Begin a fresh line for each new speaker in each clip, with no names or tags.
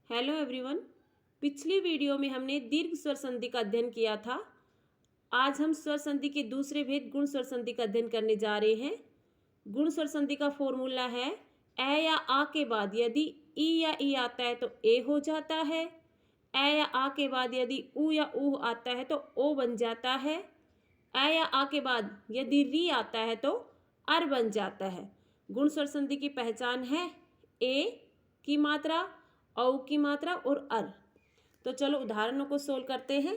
Hello everyone. पिछली video में हमने दीर्घ स्वर संधि का अध्ययन किया था। आज हम स्वर संधि के दूसरे भेद गुण स्वर संधि का अध्ययन करने जा रहे हैं। गुण स्वर संधि का फॉर्मूला है ए या आ के बाद यदि ई या ई आता है तो ए हो जाता है। ए या आ के बाद यदि ऊ या ऊ आता है तो ओ बन जाता है। ए या आ के बाद यदि री आता है तो अर बन जाता है। गुण स्वर संधि की पहचान है ए की मात्रा, औ की मात्रा और अर। तो चलो उदाहरणों को सोल्व करते हैं।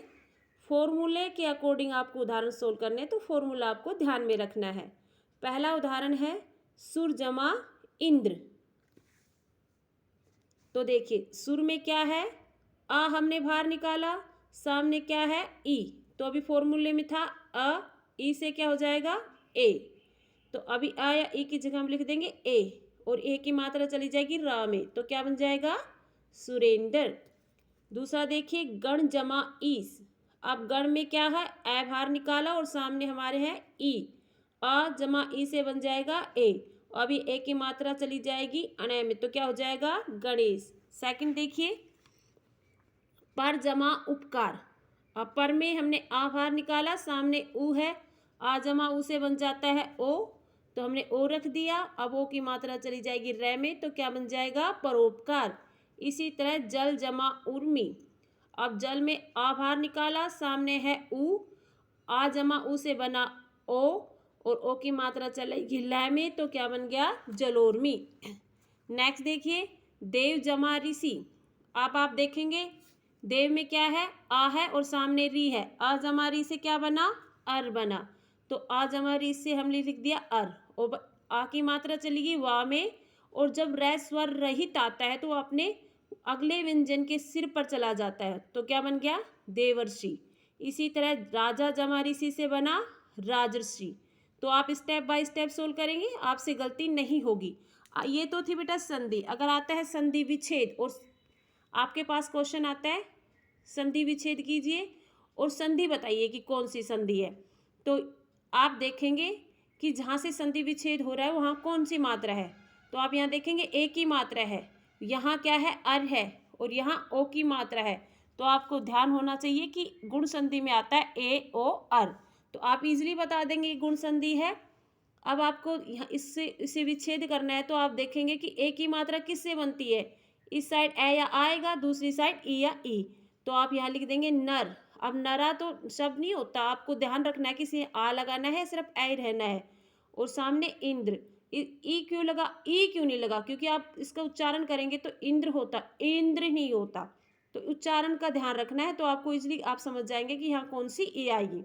फॉर्मूले के अकॉर्डिंग आपको उदाहरण सोल्व करने, तो फॉर्मूला आपको ध्यान में रखना है। पहला उदाहरण है सुर जमा इंद्र। तो देखिए सुर में क्या है, आ हमने बाहर निकाला, सामने क्या है ई। तो अभी फॉर्मूले में था अ, ई से क्या हो जाएगा ए। तो अभी आ या ई की जगह हम लिख देंगे ए, और ए की मात्रा चली जाएगी रा में, तो क्या बन जाएगा सुरेंद्र। दूसरा देखिए गण जमा ईस। अब गण में क्या है, ए बाहर निकाला और सामने हमारे है ई। अ जमा ई से बन जाएगा ए, अभी ए की मात्रा चली जाएगी अनय में, तो क्या हो जाएगा गणेश। सेकंड देखिए पर जमा उपकार। अब पर में हमने आ बाहर निकाला, सामने ऊ है, आ जमा ऊ से बन जाता है ओ, तो हमने ओ रख दिया। अब ओ की मात्रा चली जाएगी रै में, तो क्या बन जाएगा परोपकार। इसी तरह जल जमा उर्मी। अब जल में आ बाहर निकाला, सामने है ऊ, आ जमा ऊ से बना ओ, और ओ की मात्रा चलेगी लै में, तो क्या बन गया जलोर्मी। नेक्स्ट देखिए देव जमा ऋषि। अब आप देखेंगे देव में क्या है, आ है और सामने री है, आ जमा री से क्या बना अर बना। तो आ जमा री से हमने लिख दिया अर, और आ की मात्रा चलेगी वा में, और जब रै स्वर रहित आता है तो वो अपने अगले व्यंजन के सिर पर चला जाता है, तो क्या बन गया देवर्षि। इसी तरह राजा जमा ऋषि से बना राजर्षि। तो आप स्टेप बाय स्टेप सोल्व करेंगे, आपसे गलती नहीं होगी। ये तो थी बेटा संधि। अगर आता है संधि विच्छेद, और आपके पास क्वेश्चन आता है संधि विच्छेद कीजिए और संधि बताइए कि कौन सी संधि है, तो आप देखेंगे कि जहाँ से संधि विच्छेद हो रहा है वहाँ कौन सी मात्रा है। तो आप यहाँ देखेंगे ए की मात्रा है, यहाँ क्या है अर है, और यहाँ ओ की मात्रा है। तो आपको ध्यान होना चाहिए कि गुण संधि में आता है ए ओ अर, तो आप इजीली बता देंगे गुण संधि है। अब आपको यहाँ इसे विच्छेद करना है, तो आप देखेंगे कि ए की मात्रा किससे बनती है, इस साइड ए या आएगा, दूसरी साइड ई या ई, तो आप यहाँ लिख देंगे नर। अब नरा तो शब्द नहीं होता, आपको ध्यान रखना है कि इसे आ लगाना है, सिर्फ ए रहना है। और सामने इंद्र, ई क्यों लगा, ई क्यों नहीं लगा, क्योंकि आप इसका उच्चारण करेंगे तो इंद्र होता, इंद्र नहीं होता। तो उच्चारण का ध्यान रखना है, तो आपको इजली आप समझ जाएंगे कि यहाँ कौन सी ई आएगी।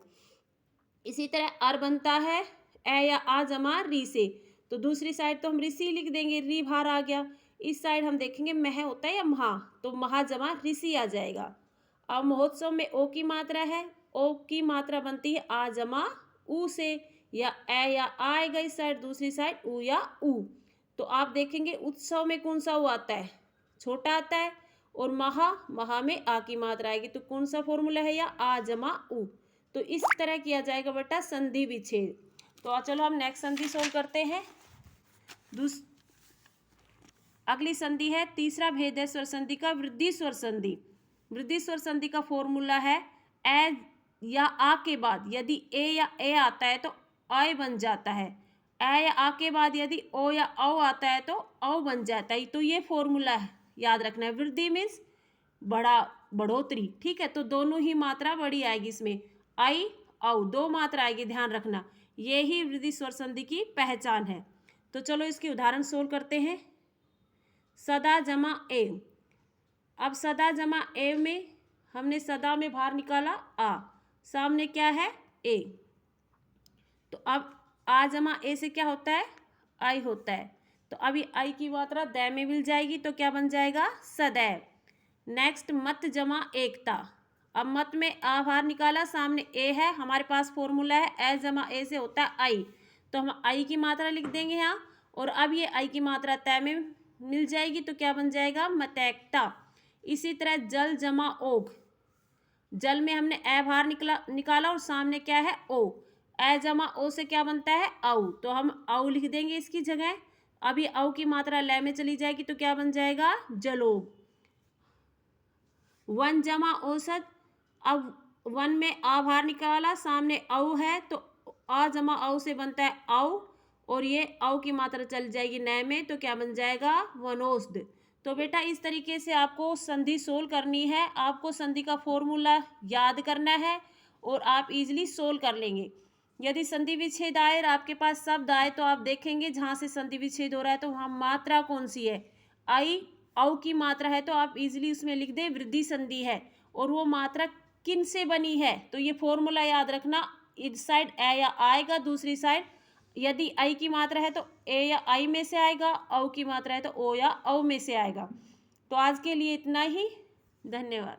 इसी तरह अर बनता है ए या आ जमा री से, तो दूसरी साइड तो हम ऋषि लिख देंगे, री बाहर आ गया। इस साइड हम देखेंगे मह होता है या महा, तो महा जमा ऋषि आ जाएगा। अब महोत्सव में ओ की मात्रा है, ओ की मात्रा बनती है आ जमा ऊ से, या ए या आएगा इस साइड, दूसरी साइड ऊ या ऊ। तो आप देखेंगे उत्सव में कौन सा ऊ आता है, छोटा आता है, और महा में आ की मात्रा आएगी, तो कौन सा फॉर्मूला है या आ जमा ऊ। तो इस तरह किया जाएगा बेटा संधि विच्छेद। तो चलो हम नेक्स्ट संधि सोल्व करते हैं। अगली संधि है, तीसरा भेद है स्वर संधि का वृद्धि स्वर संधि। वृद्धि स्वर संधि का फॉर्मूला है ए या आ के बाद यदि ए या ए आता है तो आय बन जाता है, ए या आ के बाद यदि ओ या औ आता है तो औ बन जाता है। तो ये फॉर्मूला है, याद रखना है। वृद्धि मीन्स बढ़ोतरी, ठीक है। तो दोनों ही मात्रा बड़ी आएगी इसमें, आई औ दो मात्रा आएगी, ध्यान रखना। ये ही वृद्धि स्वर संधि की पहचान है। तो चलो इसकी उदाहरण सोल्व करते हैं। सदा जमा एव। अब सदा जमा एव में हमने सदा में बाहर निकाला आ, सामने क्या है ए, तो अब आ जमा ए से क्या होता है आई होता है, तो अभी आई की मात्रा दै में मिल जाएगी, तो क्या बन जाएगा सदैव। नेक्स्ट मत जमा एकता। अब मत में आ बाहर निकाला, सामने ए है, हमारे पास फॉर्मूला है ए जमा ए से होता है आई, तो हम आई की मात्रा लिख देंगे यहाँ, और अब ये आई की मात्रा तय में मिल जाएगी, तो क्या बन जाएगा मतैकता। इसी तरह जल जमा ओघ। जल में हमने ए बाहर निकाला और सामने क्या है ओ, ए जमा ओ से क्या बनता है औ, तो हम औ लिख देंगे इसकी जगह। अभी औ की मात्रा लय में चली जाएगी, तो क्या बन जाएगा जलोग। वन जमा औसत। अब वन में आ बाहर निकाला, सामने औ है तो आ जमा औ से बनता है औ, और ये औ की मात्रा चल जाएगी नए में, तो क्या बन जाएगा वनोस्द। तो बेटा इस तरीके से आपको संधि सोल्व करनी है, आपको संधि का फॉर्मूला याद करना है और आप इजीली सोल्व कर लेंगे। यदि संधि विच्छेद आए और आपके पास शब्द आए तो आप देखेंगे जहाँ से संधि विच्छेद हो रहा है तो वहाँ मात्रा कौन सी है, आई औ की मात्रा है, तो आप इजीली उसमें लिख दें वृद्धि संधि है, और वो मात्रा किन से बनी है। तो ये फॉर्मूला याद रखना, इस साइड ए या आएगा, दूसरी साइड यदि आई की मात्रा है तो ए या आई में से आएगा, औ की मात्रा है तो ओ या औ में से आएगा। तो आज के लिए इतना ही, धन्यवाद।